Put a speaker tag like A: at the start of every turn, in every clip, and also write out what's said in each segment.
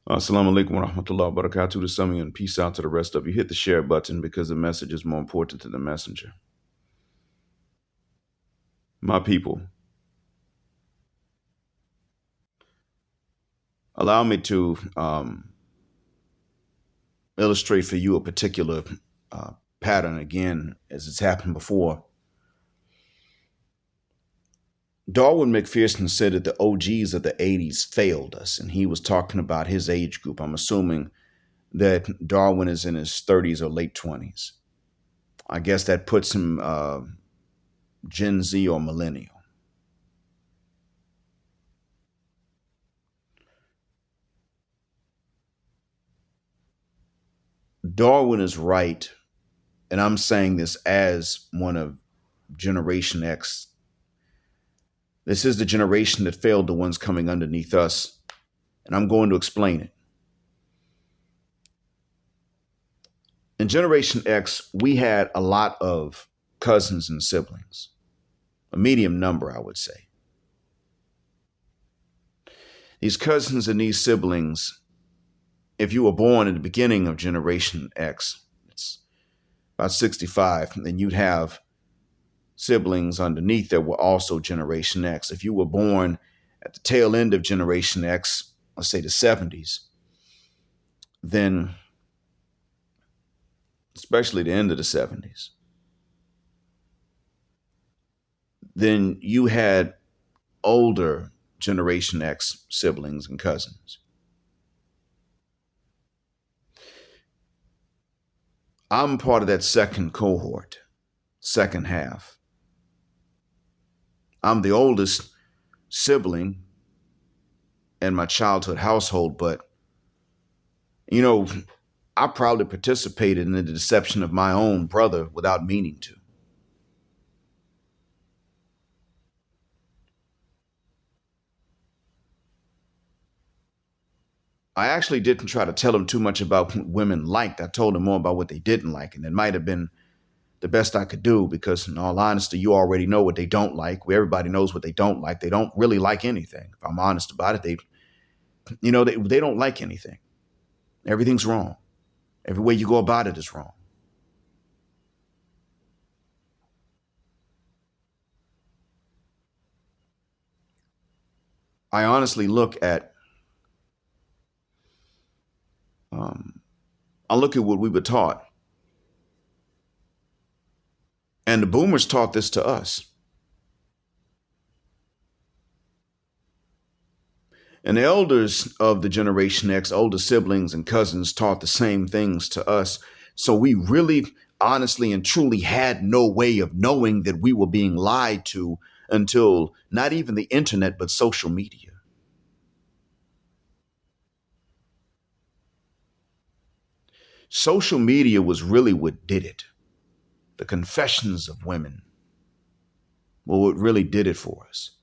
A: Assalamu alaikum wa rahmatullahi wa barakatuh to some of you and peace out to the rest of you. Hit the share button because the message is more important than the messenger. My people, allow me to illustrate for you a particular pattern again, as it's happened before. Darwynn McPherson said that the OGs of the 80s failed us, and he was talking about his age group. I'm assuming that Darwin is in his 30s or late 20s. I guess that puts him Gen Z or millennial. Darwin is right, and I'm saying this as one of Generation X. This is the generation that failed the ones coming underneath us, and I'm going to explain it. In Generation X, we had a lot of cousins and siblings, a medium number, I would say. These cousins and these siblings, if you were born at the beginning of Generation X, it's about 65, then you'd have siblings underneath that were also Generation X. If you were born at the tail end of Generation X, let's say the 70s, then especially the end of the 70s, then you had older Generation X siblings and cousins. I'm part of that second cohort, second half. I'm the oldest sibling in my childhood household, but, you know, I probably participated in the deception of my own brother without meaning to. I actually didn't try to tell him too much about what women liked. I told him more about what they didn't like, and it might have been the best I could do because, in all honesty, you already know what they don't like. Everybody knows what they don't like. They don't really like anything. If I'm honest about it, they don't like anything. Everything's wrong. Every way you go about it is wrong. I honestly look at what we were taught. And the boomers taught this to us. And the elders of the Generation X, older siblings and cousins, taught the same things to us. So we really, honestly, and truly had no way of knowing that we were being lied to until not even the internet, but social media. Social media was really what did it. The confessions of women were what really did it for us.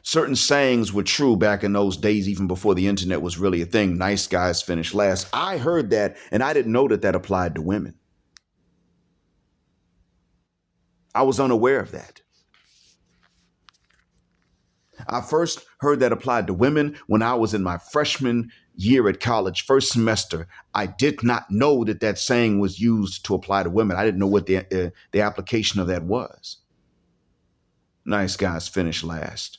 A: Certain sayings were true back in those days, even before the internet was really a thing. Nice guys finish last. I heard that, and I didn't know that that applied to women. I was unaware of that. I first heard that applied to women when I was in my freshman year at college, first semester. I did not know that that saying was used to apply to women. I didn't know what the application of that was. Nice guys finish last.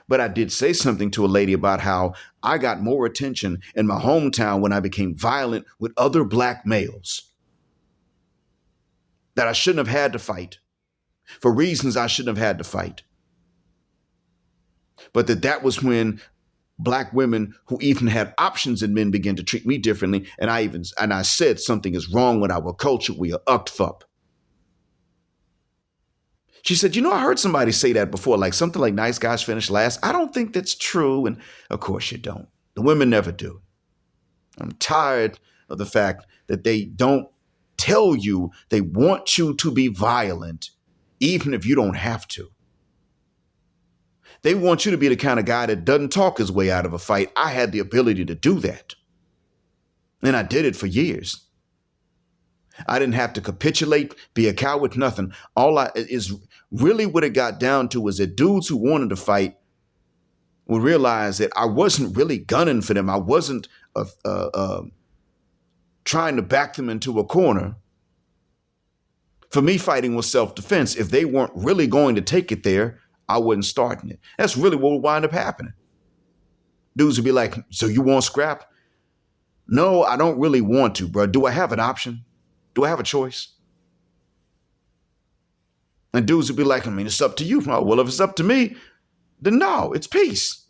A: But I did say something to a lady about how I got more attention in my hometown when I became violent with other black males. That I shouldn't have had to fight for reasons I shouldn't have had to fight. But that was when black women who even had options in men began to treat me differently. And I said something is wrong with our culture. We are ucked up. She said, I heard somebody say that before, like something like nice guys finish last. I don't think that's true. And of course you don't. The women never do. I'm tired of the fact that they don't tell you they want you to be violent, even if you don't have to. They want you to be the kind of guy that doesn't talk his way out of a fight. I had the ability to do that. And I did it for years. I didn't have to capitulate, be a coward, nothing. All is really what it got down to was that dudes who wanted to fight would realize that I wasn't really gunning for them. I wasn't trying to back them into a corner. For me, fighting was self-defense. If they weren't really going to take it there, I wasn't starting it. That's really what would wind up happening. Dudes would be like, so you want scrap? No, I don't really want to, bro. Do I have an option? Do I have a choice? And dudes would be like, I mean, it's up to you. Oh, well, if it's up to me, then no, it's peace.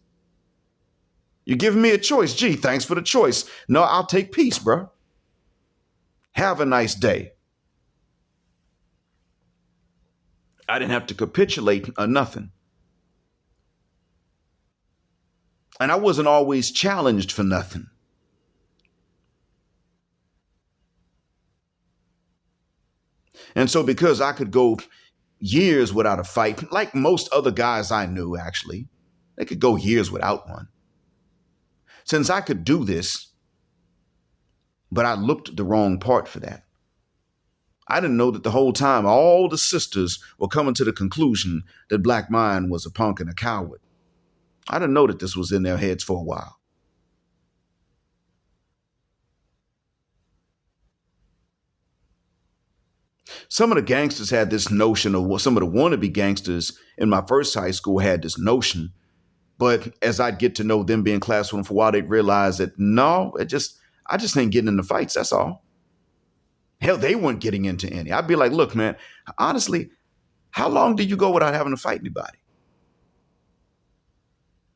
A: You're giving me a choice. Gee, thanks for the choice. No, I'll take peace, bro. Have a nice day. I didn't have to capitulate or nothing. And I wasn't always challenged for nothing. And so because I could go years without a fight, like most other guys I knew, actually, they could go years without one. Since I could do this, but I looked the wrong part for that. I didn't know that the whole time all the sisters were coming to the conclusion that Black Mind was a punk and a coward. I didn't know that this was in their heads for a while. Some of the gangsters had this notion, or some of the wannabe gangsters in my first high school had this notion. But as I'd get to know them being class with them for a while, they'd realize that no, I just ain't getting into fights. That's all. Hell, they weren't getting into any. I'd be like, look, man, honestly, how long do you go without having to fight anybody?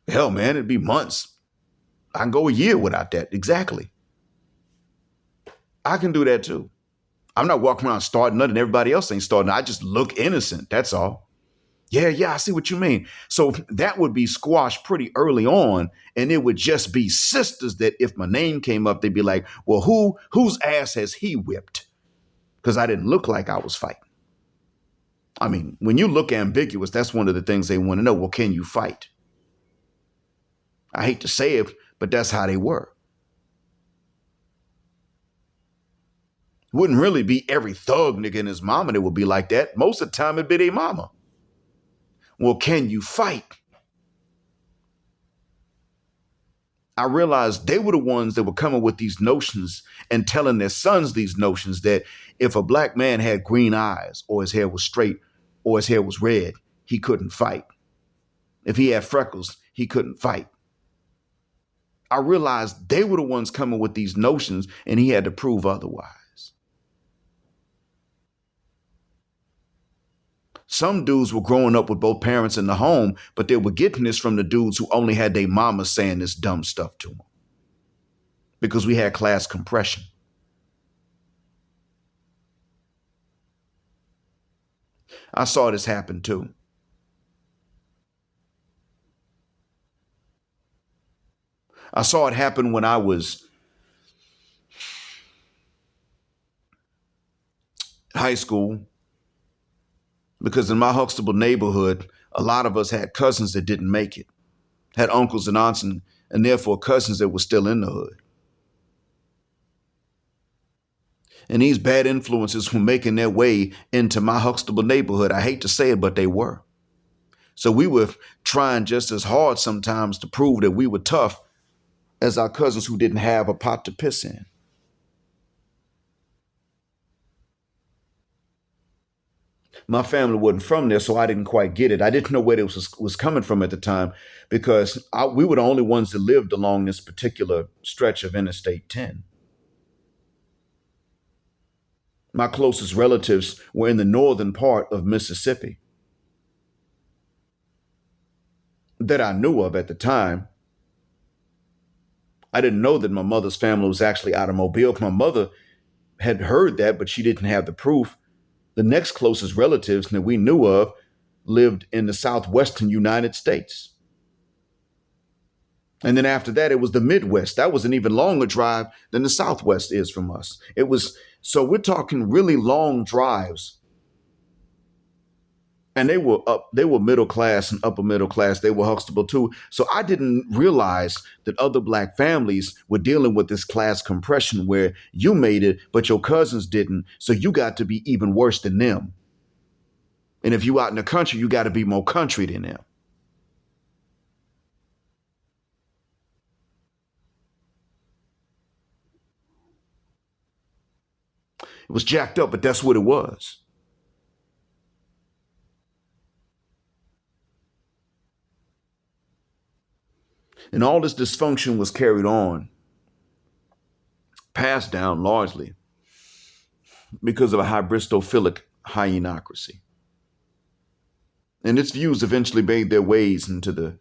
A: Hell, man, it'd be months. I can go a year without that. Exactly. I can do that too. I'm not walking around starting nothing. Everybody else ain't starting. I just look innocent. That's all. Yeah, I see what you mean. So that would be squashed pretty early on. And it would just be sisters that if my name came up, they'd be like, well, whose ass has he whipped? Because I didn't look like I was fighting. I mean, when you look ambiguous, that's one of the things they want to know. Well, can you fight? I hate to say it, but that's how they were. Wouldn't really be every thug nigga and his mama that would be like that. Most of the time it'd be their mama. Well, can you fight? I realized they were the ones that were coming with these notions and telling their sons these notions that if a black man had green eyes or his hair was straight or his hair was red, he couldn't fight. If he had freckles, he couldn't fight. I realized they were the ones coming with these notions and he had to prove otherwise. Some dudes were growing up with both parents in the home, but they were getting this from the dudes who only had their mama saying this dumb stuff to them. Because we had class compression. I saw this happen too. I saw it happen when I was high school. Because in my Huxtable neighborhood, a lot of us had cousins that didn't make it, had uncles and aunts and therefore cousins that were still in the hood. And these bad influences were making their way into my Huxtable neighborhood. I hate to say it, but they were. So we were trying just as hard sometimes to prove that we were tough as our cousins who didn't have a pot to piss in. My family wasn't from there, so I didn't quite get it. I didn't know where it was coming from at the time because we were the only ones that lived along this particular stretch of Interstate 10. My closest relatives were in the northern part of Mississippi that I knew of at the time. I didn't know that my mother's family was actually out of Mobile. My mother had heard that, but she didn't have the proof. The next closest relatives that we knew of lived in the southwestern United States. And then after that, it was the Midwest. That was an even longer drive than the Southwest is from us. So we're talking really long drives. And they were middle class and upper middle class. They were Huxtable too. So I didn't realize that other black families were dealing with this class compression where you made it, but your cousins didn't. So you got to be even worse than them. And if you out in the country, you got to be more country than them. It was jacked up, but that's what it was. And all this dysfunction was carried on, passed down largely because of a hybristophilic hyenocracy. And its views eventually made their ways into the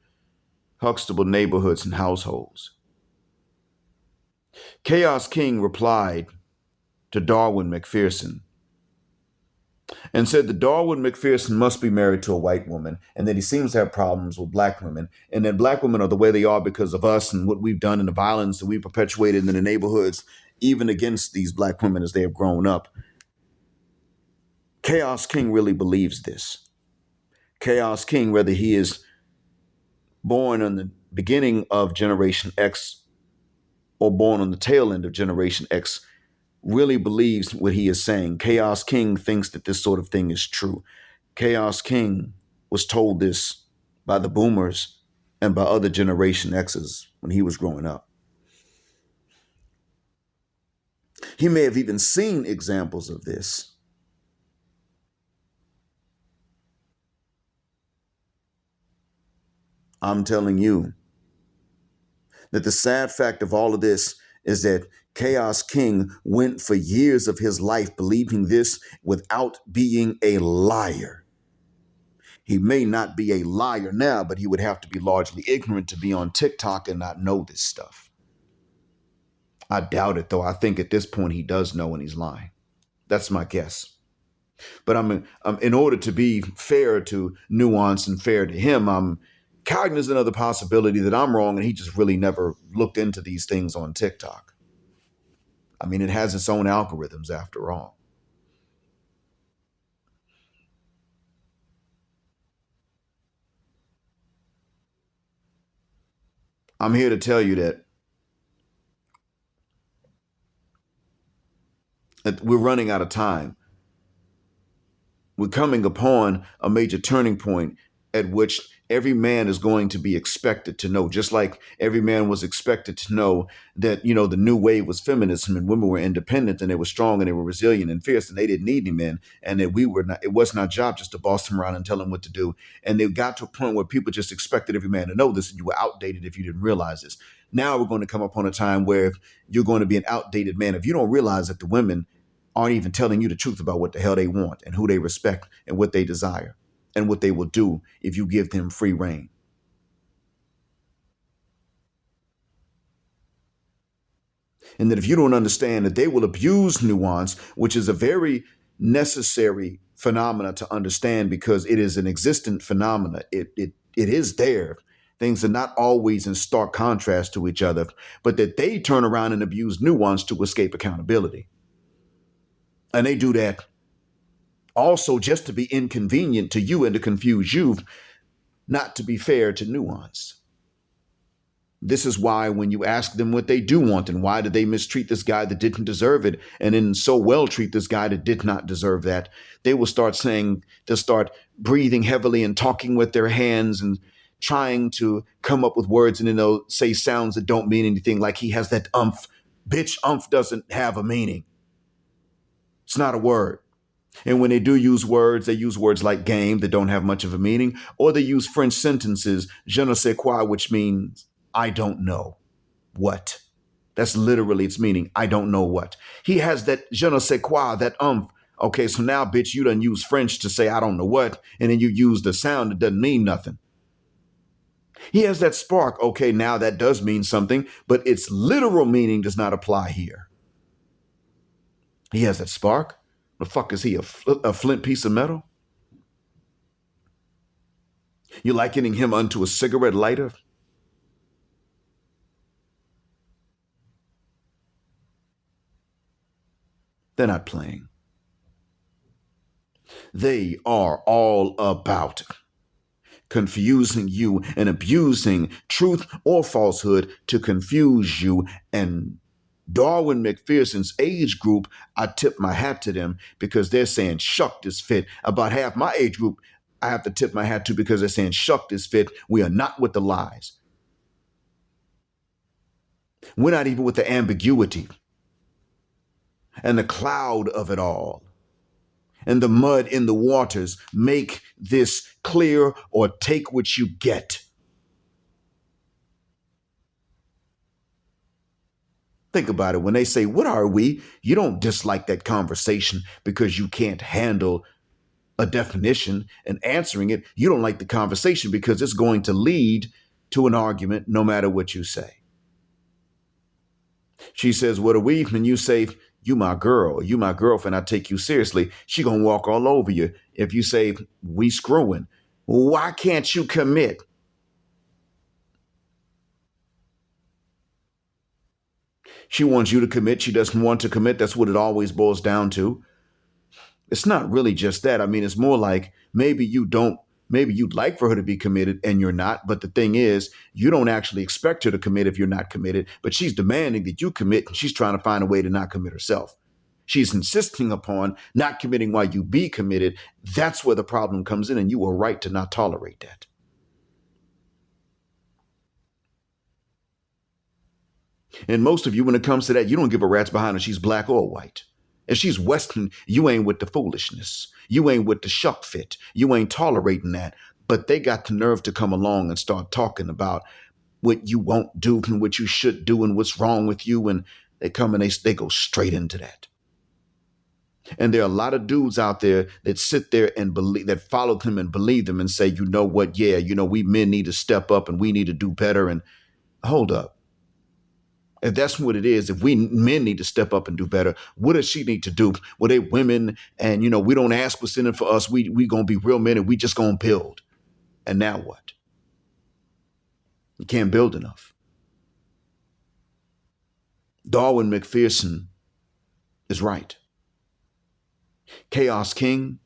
A: Huxtable neighborhoods and households. Chaos King replied to Darwynn McPherson and said that Darwynn McPherson must be married to a white woman and that he seems to have problems with black women and that black women are the way they are because of us and what we've done and the violence that we've perpetuated in the neighborhoods, even against these black women as they have grown up. Chaos King really believes this. Chaos King, whether he is born on the beginning of Generation X or born on the tail end of Generation X, really believes what he is saying. Chaos King thinks that this sort of thing is true. Chaos King was told this by the boomers and by other Generation X's when he was growing up. He may have even seen examples of this. I'm telling you that the sad fact of all of this is that Chaos King went for years of his life believing this without being a liar. He may not be a liar now, but he would have to be largely ignorant to be on TikTok and not know this stuff. I doubt it, though. I think at this point he does know and he's lying. That's my guess. But in order to be fair to Nuance and fair to him, I'm cognizant of the possibility that I'm wrong and he just really never looked into these things on TikTok. I mean, it has its own algorithms after all. I'm here to tell you that we're running out of time. We're coming upon a major turning point at which every man is going to be expected to know, just like every man was expected to know that, the new wave was feminism and women were independent and they were strong and they were resilient and fierce and they didn't need any men. And that we were not, it wasn't our job just to boss them around and tell them what to do. And they got to a point where people just expected every man to know this and you were outdated if you didn't realize this. Now we're going to come upon a time where you're going to be an outdated man if you don't realize that the women aren't even telling you the truth about what the hell they want and who they respect and what they desire and what they will do if you give them free reign. And that if you don't understand that they will abuse nuance, which is a very necessary phenomena to understand because it is an existent phenomena. It is there. Things are not always in stark contrast to each other, but that they turn around and abuse nuance to escape accountability. And they do that also just to be inconvenient to you and to confuse you, not to be fair to nuance. This is why when you ask them what they do want and why did they mistreat this guy that didn't deserve it and then so well treat this guy that did not deserve that, they will start saying, they'll start breathing heavily and talking with their hands and trying to come up with words and then they'll say sounds that don't mean anything, like he has that umph. Bitch, umph doesn't have a meaning. It's not a word. And when they do use words, they use words like game that don't have much of a meaning, or they use French sentences, je ne sais quoi, which means I don't know what. That's literally its meaning. I don't know what. He has that je ne sais quoi, that umph. Okay, so now, bitch, you done use French to say I don't know what, and then you use the sound that doesn't mean nothing. He has that spark. Okay, now that does mean something, but its literal meaning does not apply here. He has that spark. The fuck is he, a flint piece of metal? You likening him unto a cigarette lighter? They're not playing. They are all about confusing you and abusing truth or falsehood to confuse you. And Darwynn McPherson's age group, I tip my hat to them because they're saying shuck this fit. About half my age group, I have to tip my hat to because they're saying shuck this fit. We are not with the lies. We're not even with the ambiguity. and the cloud of it all and the mud in the waters make this clear, or take what you get. Think about it. When they say, "What are we?" You don't dislike that conversation because you can't handle a definition and answering it. You don't like the conversation because it's going to lead to an argument no matter what you say. She says, "What are we?" And you say, "You my girl, you my girlfriend, I take you seriously." She gonna walk all over you. If you say, "We screwing," why can't you commit? She wants you to commit. She doesn't want to commit. That's what it always boils down to. It's not really just that. I mean, it's more like maybe you'd like for her to be committed and you're not. But the thing is, you don't actually expect her to commit if you're not committed. But she's demanding that you commit, and she's trying to find a way to not commit herself. She's insisting upon not committing while you be committed. That's where the problem comes in, and you are right to not tolerate that. And most of you, when it comes to that, you don't give a rat's behind if she's black or white. If she's Western, you ain't with the foolishness. You ain't with the shuck fit. You ain't tolerating that. But they got the nerve to come along and start talking about what you won't do and what you should do and what's wrong with you. And they come and they go straight into that. And there are a lot of dudes out there that sit there and believe, that follow them and believe them and say, "You know what? Yeah, we men need to step up and we need to do better." And hold up. If that's what it is, if we men need to step up and do better, what does she need to do? Well, they women, and we don't ask what's in it for us. We gonna be real men and we just gonna build. And now what? You can't build enough. Darwyn McPherson is right. Chaos King,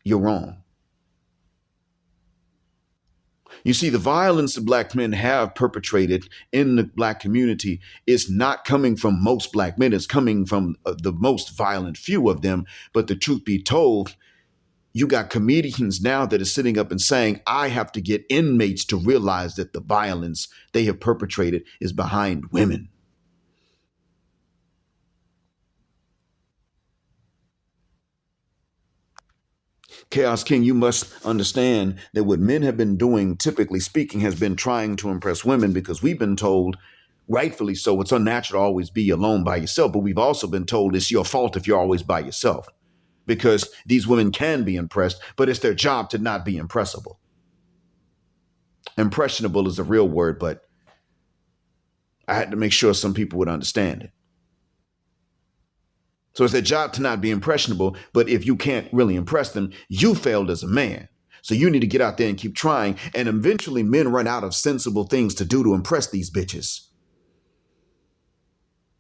A: you're wrong. You see, the violence that black men have perpetrated in the black community is not coming from most black men. It's coming from the most violent few of them. But the truth be told, you got comedians now that are sitting up and saying, "I have to get inmates to realize that the violence they have perpetrated is behind women." Chaos King, you must understand that what men have been doing, typically speaking, has been trying to impress women, because we've been told, rightfully so, it's unnatural to always be alone by yourself. But we've also been told it's your fault if you're always by yourself, because these women can be impressed, but it's their job to not be impressible. Impressionable is a real word, but I had to make sure some people would understand it. So it's their job to not be impressionable, but if you can't really impress them, you failed as a man. So you need to get out there and keep trying, and eventually men run out of sensible things to do to impress these bitches.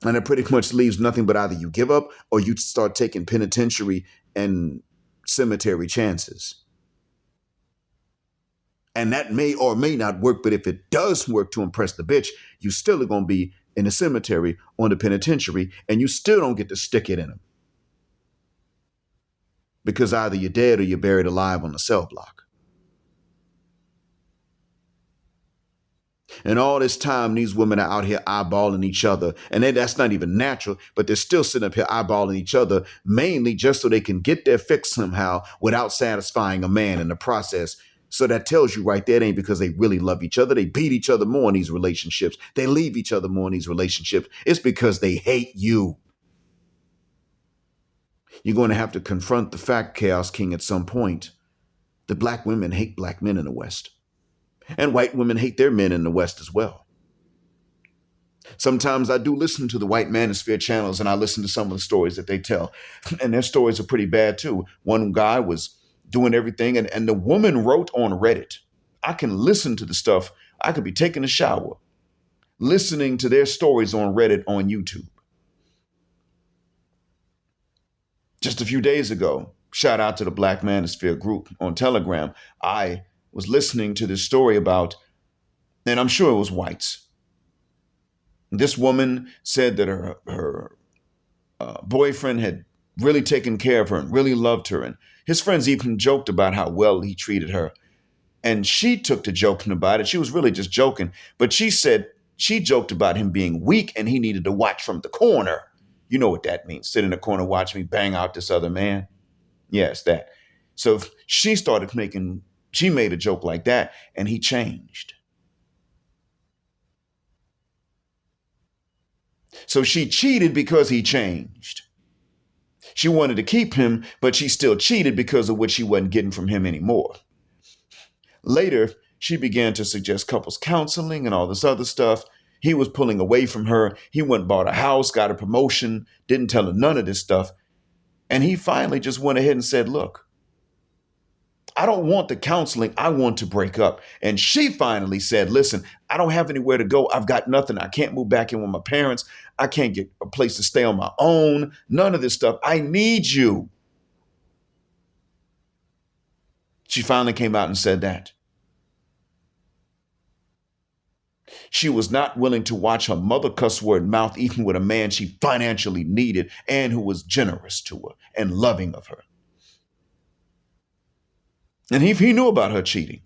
A: And it pretty much leaves nothing but either you give up or you start taking penitentiary and cemetery chances. And that may or may not work, but if it does work to impress the bitch, you still are going to be in the cemetery or the penitentiary, and you still don't get to stick it in them. Because either you're dead or you're buried alive on the cell block. And all this time, these women are out here eyeballing each other. And that's not even natural, but they're still sitting up here eyeballing each other, mainly just so they can get their fix somehow without satisfying a man in the process. So that tells you right there, it ain't because they really love each other. They beat each other more in these relationships. They leave each other more in these relationships. It's because they hate you. You're going to have to confront the fact, Chaos King, at some point, that black women hate black men in the West. And white women hate their men in the West as well. Sometimes I do listen to the white manosphere channels, and I listen to some of the stories that they tell. And their stories are pretty bad too. One guy was doing everything, and the woman wrote on Reddit. I can listen to the stuff. I could be taking a shower, listening to their stories on Reddit on YouTube. Just a few days ago, shout out to the Black Manosphere group on Telegram, I was listening to this story about, and I'm sure it was whites. This woman said that her boyfriend had really taken care of her and really loved her. And his friends even joked about how well he treated her. And she took to joking about it. She was really just joking. But she said she joked about him being weak and he needed to watch from the corner. You know what that means. Sit in the corner, watch me bang out this other man. Yes, that. So she started making, she made a joke like that and he changed. So she cheated because he changed. She wanted to keep him, but she still cheated because of what she wasn't getting from him anymore. Later, she began to suggest couples counseling and all this other stuff. He was pulling away from her. He went and bought a house, got a promotion, didn't tell her none of this stuff. And he finally just went ahead and said, look, I don't want the counseling. I want to break up. And she finally said, listen, I don't have anywhere to go. I've got nothing. I can't move back in with my parents. I can't get a place to stay on my own. None of this stuff. I need you. She finally came out and said that. She was not willing to watch her mother cuss word mouth even with a man she financially needed and who was generous to her and loving of her. And he knew about her cheating.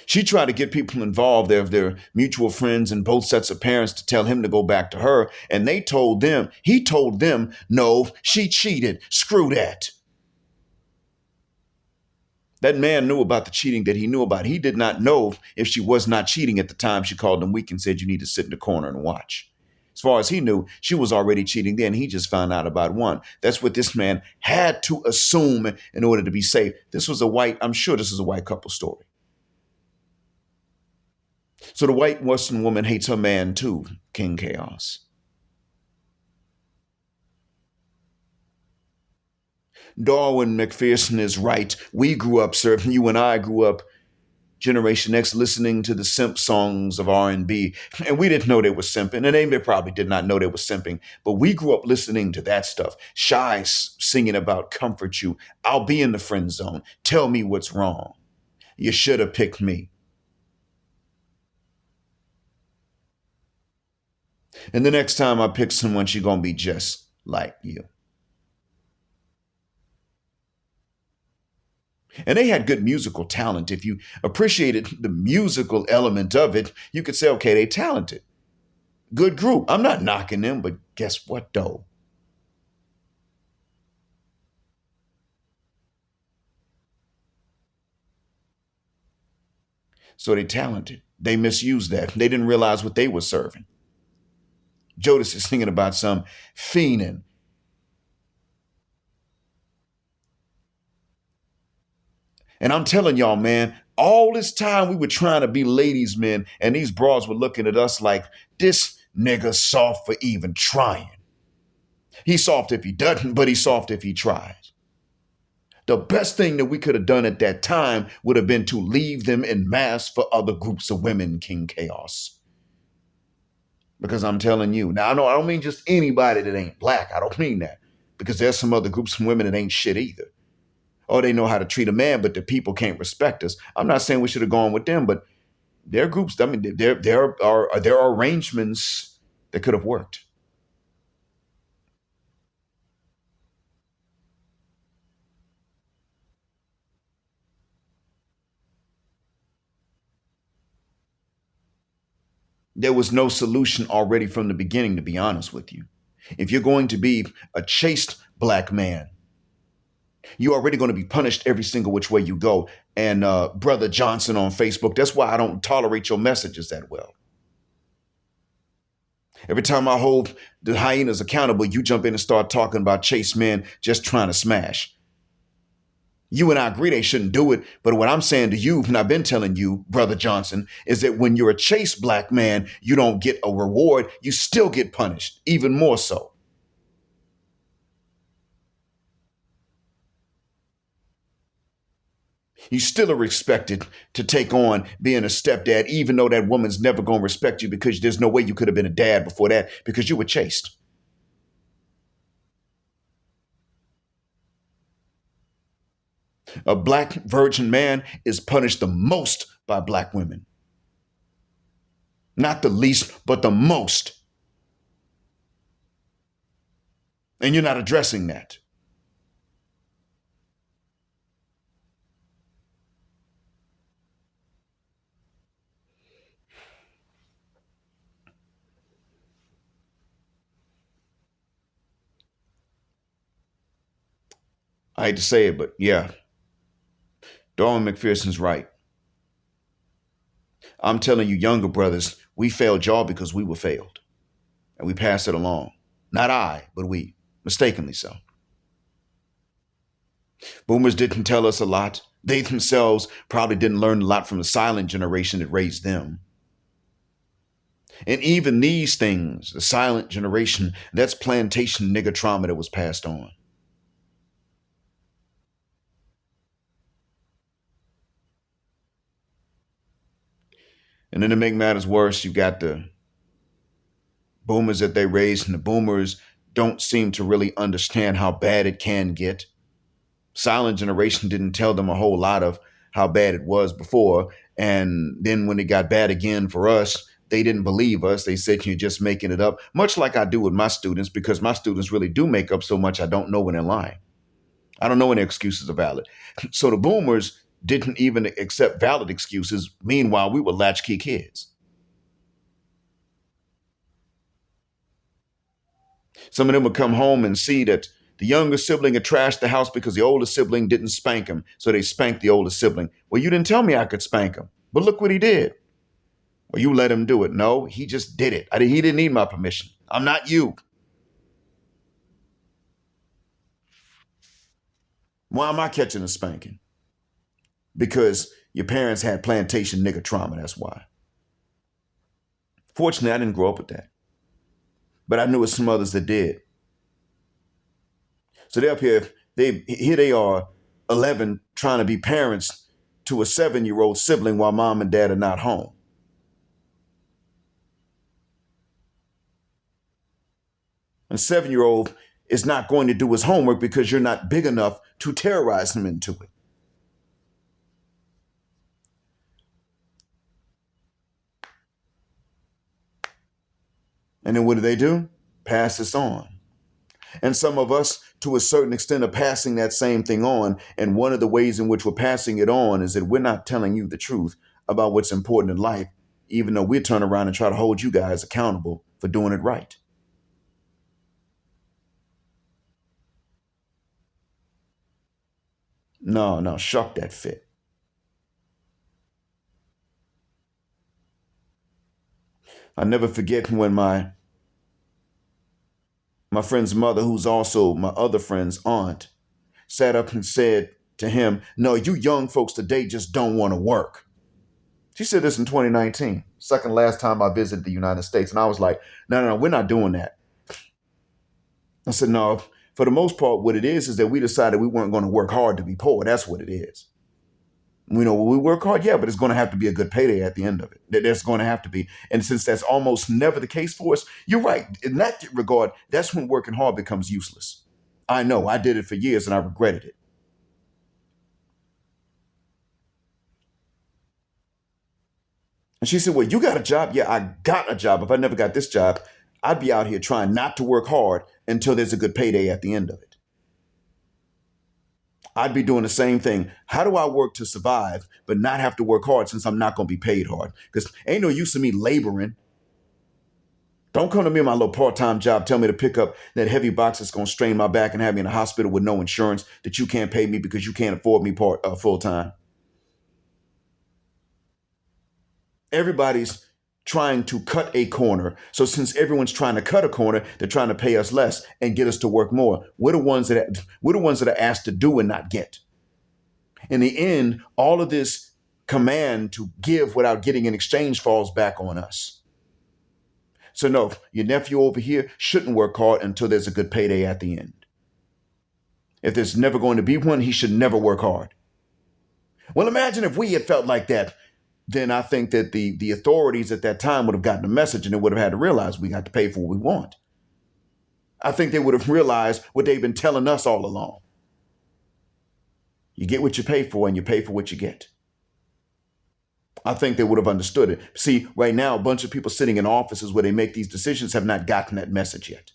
A: She tried to get people involved, their mutual friends and both sets of parents, to tell him to go back to her. And he told them, no, she cheated. Screw that. That man knew about the cheating that he knew about. He did not know if she was not cheating at the time she called him weak and said, you need to sit in the corner and watch. As far as he knew, she was already cheating then. He just found out about one. That's what this man had to assume in order to be safe. I'm sure this is a white couple story. So the white Western woman hates her man too, King Chaos. Darwynn McPherson is right. We grew up, sir. You and I grew up, Generation X, listening to the simp songs of R&B. And we didn't know they were simping. And they probably did not know they were simping. But we grew up listening to that stuff. Shy singing about comfort you. I'll be in the friend zone. Tell me what's wrong. You should have picked me. And the next time I pick someone, she's going to be just like you. And they had good musical talent. If you appreciated the musical element of it, you could say, okay, they talented. Good group. I'm not knocking them, but guess what, though? So they talented. They misused that. They didn't realize what they were serving. Jodeci is singing about some fiending. And I'm telling y'all, man, all this time we were trying to be ladies' men, and these broads were looking at us like, this nigga soft for even trying. He's soft if he doesn't, but he's soft if he tries. The best thing that we could have done at that time would have been to leave them in mass for other groups of women, King Chaos. Because I'm telling you, now I don't mean just anybody that ain't black. I don't mean that. Because there's some other groups of women that ain't shit either. Or they know how to treat a man, but the people can't respect us. I'm not saying we should have gone with them, but there are groups, I mean, there are arrangements that could have worked. There was no solution already from the beginning, to be honest with you. If you're going to be a chaste black man, you're already going to be punished every single which way you go. And Brother Johnson on Facebook, that's why I don't tolerate your messages that well. Every time I hold the hyenas accountable, you jump in and start talking about chaste men just trying to smash. You and I agree they shouldn't do it. But what I'm saying to you, and I've been telling you, Brother Johnson, is that when you're a chaste black man, you don't get a reward. You still get punished, even more so. You still are expected to take on being a stepdad, even though that woman's never going to respect you because there's no way you could have been a dad before that because you were chaste. A black virgin man is punished the most by black women. Not the least, but the most. And you're not addressing that. I hate to say it, but yeah, Darwyn McPherson's right. I'm telling you, younger brothers, we failed y'all because we were failed. And we passed it along. Not I, but we. Mistakenly so. Boomers didn't tell us a lot. They themselves probably didn't learn a lot from the silent generation that raised them. And even these things, the silent generation, that's plantation nigger trauma that was passed on. And then to make matters worse, you got the boomers that they raised, and the boomers don't seem to really understand how bad it can get. Silent generation didn't tell them a whole lot of how bad it was before. And then when it got bad again for us, they didn't believe us. They said you're just making it up, much like I do with my students, because my students really do make up so much I don't know when they're lying. I don't know when their excuses are valid. So the boomers didn't even accept valid excuses. Meanwhile, we were latchkey kids. Some of them would come home and see that the younger sibling had trashed the house because the older sibling didn't spank him. So they spanked the older sibling. Well, you didn't tell me I could spank him. But look what he did. Well, you let him do it. No, he just did it. He didn't need my permission. I'm not you. Why am I catching a spanking? Because your parents had plantation nigger trauma. That's why. Fortunately, I didn't grow up with that. But I knew of some others that did. So they're up here, here they are, 11, trying to be parents to a 7-year-old sibling while mom and dad are not home. And 7-year-old is not going to do his homework because you're not big enough to terrorize him into it. And then what do? Pass this on. And some of us, to a certain extent, are passing that same thing on. And one of the ways in which we're passing it on is that we're not telling you the truth about what's important in life, even though we turn around and try to hold you guys accountable for doing it right. No, shuck that fit. I never forget when my friend's mother, who's also my other friend's aunt, sat up and said to him, "No, you young folks today just don't want to work." She said this in 2019, second last time I visited the United States. And I was like, no, we're not doing that. I said, no, for the most part, what it is that we decided we weren't going to work hard to be poor. That's what it is. We know, will we work hard? Yeah, but it's going to have to be a good payday at the end of it. There's going to have to be. And since that's almost never the case for us, you're right. In that regard, that's when working hard becomes useless. I know, I did it for years and I regretted it. And she said, well, you got a job? Yeah, I got a job. If I never got this job, I'd be out here trying not to work hard until there's a good payday at the end of it. I'd be doing the same thing. How do I work to survive, but not have to work hard since I'm not going to be paid hard? Because ain't no use of me laboring. Don't come to me in my little part-time job, tell me to pick up that heavy box that's going to strain my back and have me in a hospital with no insurance that you can't pay me because you can't afford me full-time. Everybody's trying to cut a corner. So since everyone's trying to cut a corner, they're trying to pay us less and get us to work more. We're the ones that are asked to do and not get. In the end, all of this command to give without getting in exchange falls back on us. So no, your nephew over here shouldn't work hard until there's a good payday at the end. If there's never going to be one, he should never work hard. Well, imagine if we had felt like that, then I think that the authorities at that time would have gotten a message and they would have had to realize we got to pay for what we want. I think they would have realized what they've been telling us all along. You get what you pay for and you pay for what you get. I think they would have understood it. See, right now, a bunch of people sitting in offices where they make these decisions have not gotten that message yet.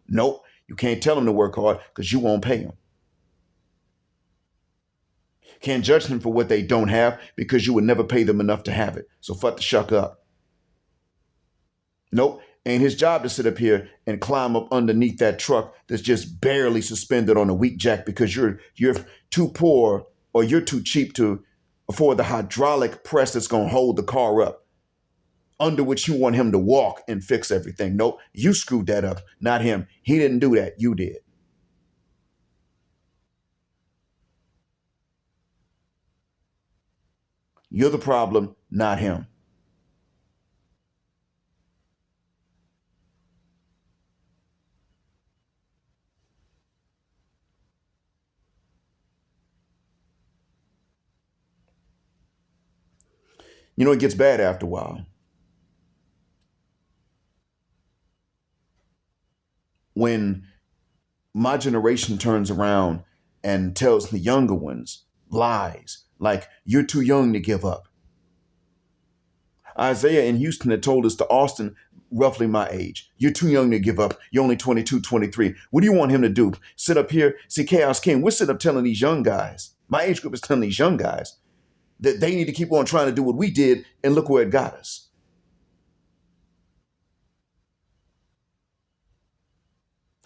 A: Nope, you can't tell them to work hard because you won't pay them. Can't judge them for what they don't have because you would never pay them enough to have it. So fuck the shuck up. Nope. Ain't his job to sit up here and climb up underneath that truck that's just barely suspended on a weak jack because you're too poor or you're too cheap to afford the hydraulic press that's going to hold the car up, under which you want him to walk and fix everything. Nope, you screwed that up, not him. He didn't do that. You did. You're the problem, not him. You know, it gets bad after a while. When my generation turns around and tells the younger ones lies like, you're too young to give up. Isaiah in Houston had told us to Austin, roughly my age, you're too young to give up. You're only 22, 23. What do you want him to do? Sit up here? See, Chaos King, we're sitting up telling these young guys, my age group is telling these young guys that they need to keep on trying to do what we did, and look where it got us.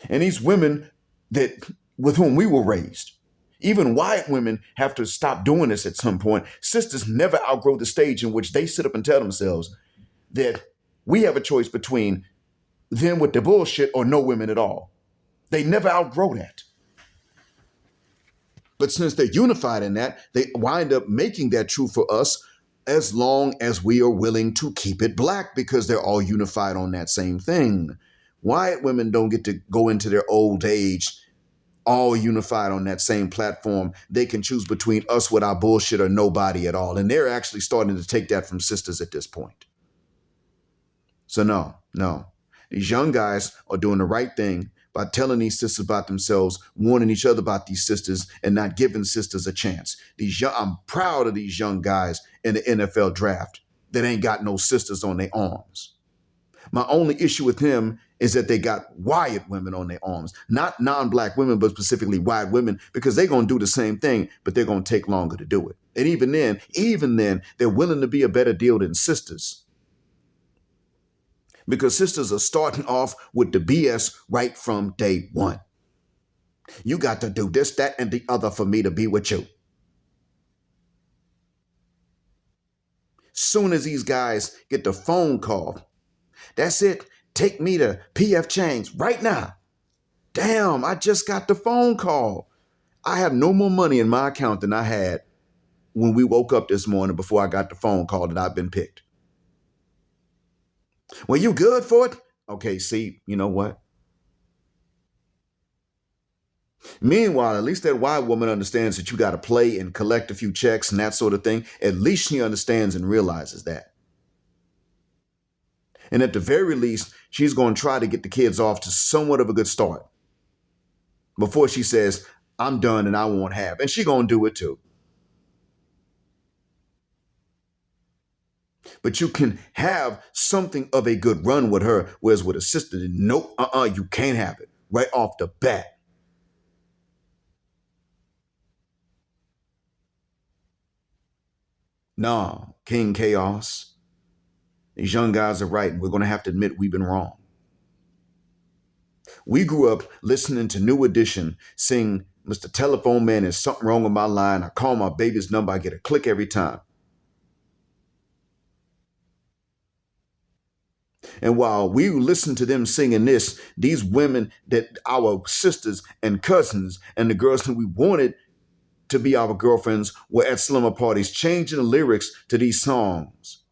A: And these women that with whom we were raised, even white women have to stop doing this at some point. Sisters never outgrow the stage in which they sit up and tell themselves that we have a choice between them with the bullshit or no women at all. They never outgrow that. But since they're unified in that, they wind up making that true for us as long as we are willing to keep it black, because they're all unified on that same thing. White women don't get to go into their old age all unified on that same platform. They can choose between us with our bullshit or nobody at all. And they're actually starting to take that from sisters at this point. So no. These young guys are doing the right thing by telling these sisters about themselves, warning each other about these sisters, and not giving sisters a chance. I'm proud of these young guys in the NFL draft that ain't got no sisters on their arms. My only issue with him is that they got white women on their arms, not non-black women, but specifically white women, because they're going to do the same thing, but they're going to take longer to do it. And even then, they're willing to be a better deal than sisters, because sisters are starting off with the BS right from day one. You got to do this, that, and the other for me to be with you. Soon as these guys get the phone call, that's it. Take me to PF Chang's right now. Damn, I just got the phone call. I have no more money in my account than I had when we woke up this morning before I got the phone call that I've been picked. Well, you good for it? Okay, see, you know what? Meanwhile, at least that white woman understands that you got to play and collect a few checks and that sort of thing. At least she understands and realizes that. And at the very least, she's going to try to get the kids off to somewhat of a good start before she says, I'm done and I won't have. And she's going to do it too. But you can have something of a good run with her, whereas with a sister, nope, you can't have it right off the bat. Nah, King Chaos. These young guys are right, and we're going to have to admit we've been wrong. We grew up listening to New Edition sing, Mr. Telephone Man, there's something wrong with my line. I call my baby's number, I get a click every time. And while we listen to them singing this, these women that our sisters and cousins and the girls that we wanted to be our girlfriends were at slumber parties changing the lyrics to these songs.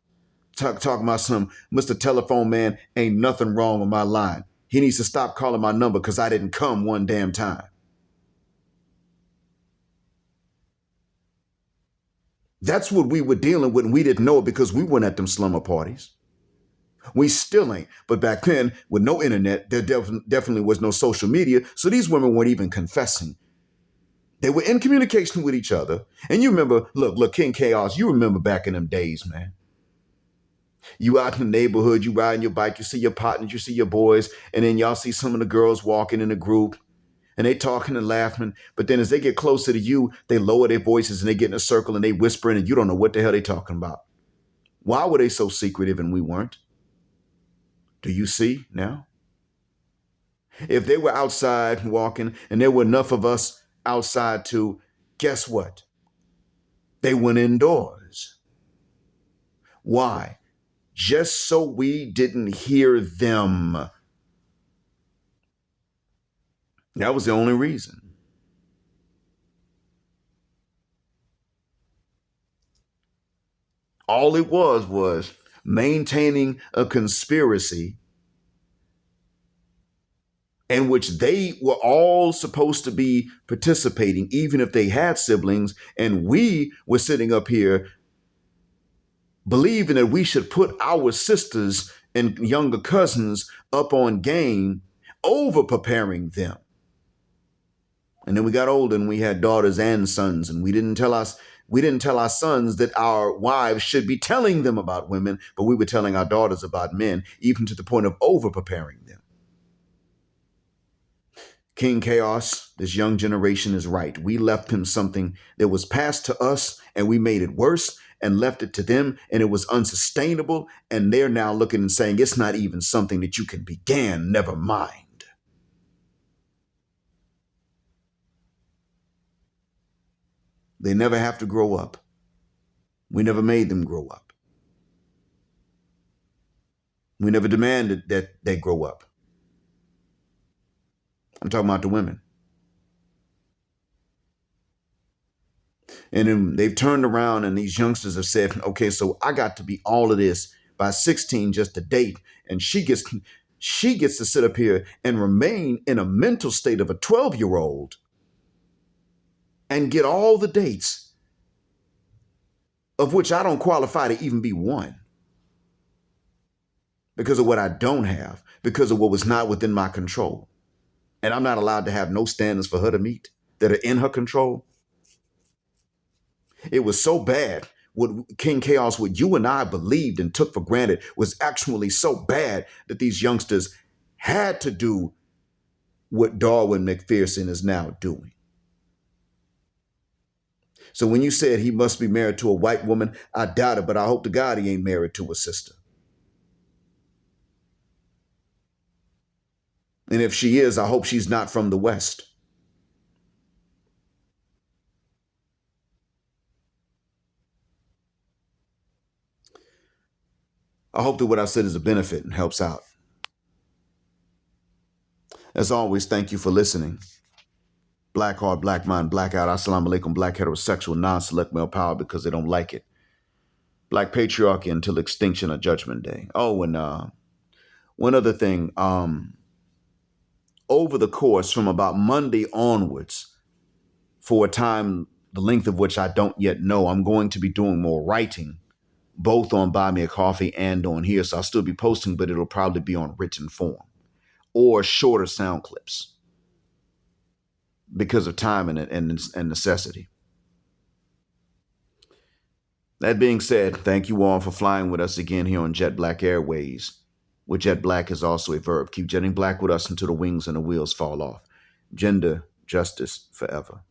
A: Talking about some Mr. Telephone Man, ain't nothing wrong with my line. He needs to stop calling my number because I didn't come one damn time. That's what we were dealing with, and we didn't know it because we weren't at them slumber parties. We still ain't. But back then, with no internet, there definitely was no social media, so these women weren't even confessing. They were in communication with each other. And you remember, look, King Chaos, you remember back in them days, man. You out in the neighborhood, you riding your bike, you see your partners, you see your boys, and then y'all see some of the girls walking in a group, and they talking and laughing. But then as they get closer to you, they lower their voices and they get in a circle and they whispering, and you don't know what the hell they talking about. Why were they so secretive and we weren't? Do you see now? If they were outside walking and there were enough of us outside to, guess what? They went indoors. Why? Just so we didn't hear them. That was the only reason. All it was maintaining a conspiracy in which they were all supposed to be participating, even if they had siblings. And we were sitting up here believing that we should put our sisters and younger cousins up on game over preparing them. And then we got older and we had daughters and sons, and we didn't tell our sons that our wives should be telling them about women, but we were telling our daughters about men, even to the point of over preparing them. King Chaos, this young generation is right. We left him something that was passed to us and we made it worse and left it to them, and it was unsustainable. And they're now looking and saying, it's not even something that you can begin, never mind. They never have to grow up. We never made them grow up. We never demanded that they grow up. I'm talking about the women. And then they've turned around and these youngsters have said, okay, so I got to be all of this by 16 just to date. And she gets to sit up here and remain in a mental state of a 12-year-old and get all the dates, of which I don't qualify to even be one, because of what I don't have, because of what was not within my control. And I'm not allowed to have no standards for her to meet that are in her control. It was so bad. What King Chaos, what you and I believed and took for granted, was actually so bad that these youngsters had to do what Darwynn McPherson is now doing. So when you said he must be married to a white woman, I doubt it, but I hope to God he ain't married to a sister. And if she is, I hope she's not from the West. I hope that what I said is a benefit and helps out. As always, thank you for listening. Black heart, black mind, black out. Assalamu alaikum, black heterosexual, non-select male power because they don't like it. Black patriarchy until extinction or judgment day. Oh, and one other thing. Over the course from about Monday onwards, for a time, the length of which I don't yet know, I'm going to be doing more writing, both on Buy Me a Coffee and on here. So I'll still be posting, but it'll probably be on written form or shorter sound clips because of time and necessity. That being said, thank you all for flying with us again here on Jet Black Airways, where jet black is also a verb. Keep jetting black with us until the wings and the wheels fall off. Gender justice forever.